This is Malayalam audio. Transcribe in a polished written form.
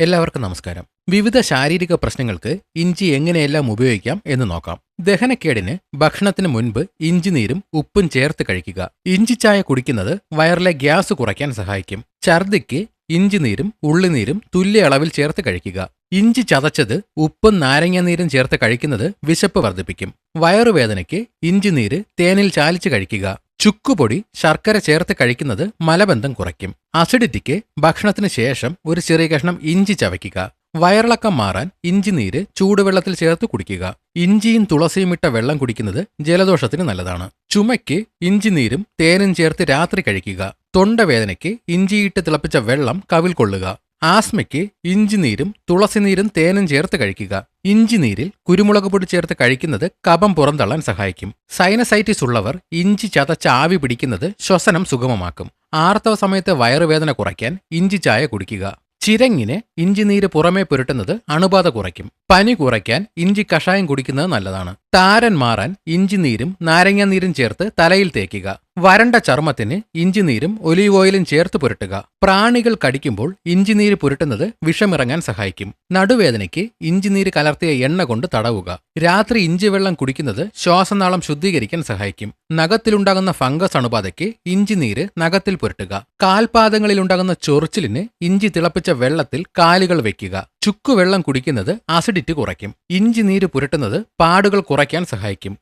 എല്ലാവർക്കും നമസ്കാരം. വിവിധ ശാരീരിക പ്രശ്നങ്ങൾക്ക് ഇഞ്ചി എങ്ങനെയെല്ലാം ഉപയോഗിക്കാം എന്ന് നോക്കാം. ദഹനക്കേടിന് ഭക്ഷണത്തിന് മുൻപ് ഇഞ്ചിനീരും ഉപ്പും ചേർത്ത് കഴിക്കുക. ഇഞ്ചിച്ചായ കുടിക്കുന്നത് വയറിലെ ഗ്യാസ് കുറയ്ക്കാൻ സഹായിക്കും. ഛർദിക്ക് ഇഞ്ചിനീരും ഉള്ളിനീരും തുല്യ അളവിൽ ചേർത്ത് കഴിക്കുക. ഇഞ്ചി ചതച്ചത് ഉപ്പും നാരങ്ങാനീരും ചേർത്ത് കഴിക്കുന്നത് വിശപ്പ് വർദ്ധിപ്പിക്കും. വയറുവേദനയ്ക്ക് ഇഞ്ചിനീര് തേനിൽ ചാലിച്ച് കഴിക്കുക. ചുക്കുപൊടി ശർക്കര ചേർത്ത് കഴിക്കുന്നത് മലബന്ധം കുറയ്ക്കും. അസിഡിറ്റിക്ക് ഭക്ഷണത്തിന് ശേഷം ഒരു ചെറിയ കഷ്ണം ഇഞ്ചി ചവയ്ക്കുക. വയറിളക്കം മാറാൻ ഇഞ്ചിനീര് ചൂടുവെള്ളത്തിൽ ചേർത്ത് കുടിക്കുക. ഇഞ്ചിയും തുളസിയും ഇട്ട വെള്ളം കുടിക്കുന്നത് ജലദോഷത്തിന് നല്ലതാണ്. ചുമയ്ക്ക് ഇഞ്ചിനീരും തേനും ചേർത്ത് രാത്രി കഴിക്കുക. തൊണ്ടവേദനയ്ക്ക് ഇഞ്ചിയിട്ട് തിളപ്പിച്ച വെള്ളം കവിൾ കൊള്ളുക. ആസ്മയ്ക്ക് ഇഞ്ചിനീരും തുളസിനീരും തേനും ചേർത്ത് കഴിക്കുക. ഇഞ്ചിനീരിൽ കുരുമുളക് പൊടി ചേർത്ത് കഴിക്കുന്നത് കഫം പുറന്തള്ളാൻ സഹായിക്കും. സൈനസൈറ്റിസ് ഉള്ളവർ ഇഞ്ചി ചതച്ച് ആവി പിടിക്കുന്നത് ശ്വസനം സുഗമമാക്കും. ആർത്തവ സമയത്ത് വയറുവേദന കുറയ്ക്കാൻ ഇഞ്ചി ചായ കുടിക്കുക. ചിരങ്ങിന് ഇഞ്ചിനീര് പുറമേ പുരട്ടുന്നത് അണുബാധ കുറയ്ക്കും. പനി കുറയ്ക്കാൻ ഇഞ്ചി കഷായം കുടിക്കുന്നത് നല്ലതാണ്. താരൻ മാറാൻ ഇഞ്ചിനീരും നാരങ്ങാനീരും ചേർത്ത് തലയിൽ തേക്കുക. വരണ്ട ചർമ്മത്തിന് ഇഞ്ചിനീരും ഒലീവ് ഓയിലും ചേർത്ത് പുരട്ടുക. പ്രാണികൾ കടിക്കുമ്പോൾ ഇഞ്ചിനീര് പുരട്ടുന്നത് വിഷമിറങ്ങാൻ സഹായിക്കും. നടുവേദനയ്ക്ക് ഇഞ്ചിനീര് കലർത്തിയ എണ്ണ കൊണ്ട് തടവുക. രാത്രി ഇഞ്ചി വെള്ളം കുടിക്കുന്നത് ശ്വാസനാളം ശുദ്ധീകരിക്കാൻ സഹായിക്കും. നഖത്തിലുണ്ടാകുന്ന ഫംഗസ് അണുബാധയ്ക്ക് ഇഞ്ചിനീര് നഖത്തിൽ പുരട്ടുക. കാൽപാദങ്ങളിലുണ്ടാകുന്ന ചൊറിച്ചിലിന് ഇഞ്ചി തിളപ്പിച്ച വെള്ളത്തിൽ കാലുകൾ വെക്കുക. ചുക്കുവെള്ളം കുടിക്കുന്നത് അസിഡിറ്റി കുറയ്ക്കും. ഇഞ്ചിനീര് പുരട്ടുന്നത് പാടുകൾ കുറയ്ക്കാൻ സഹായിക്കും.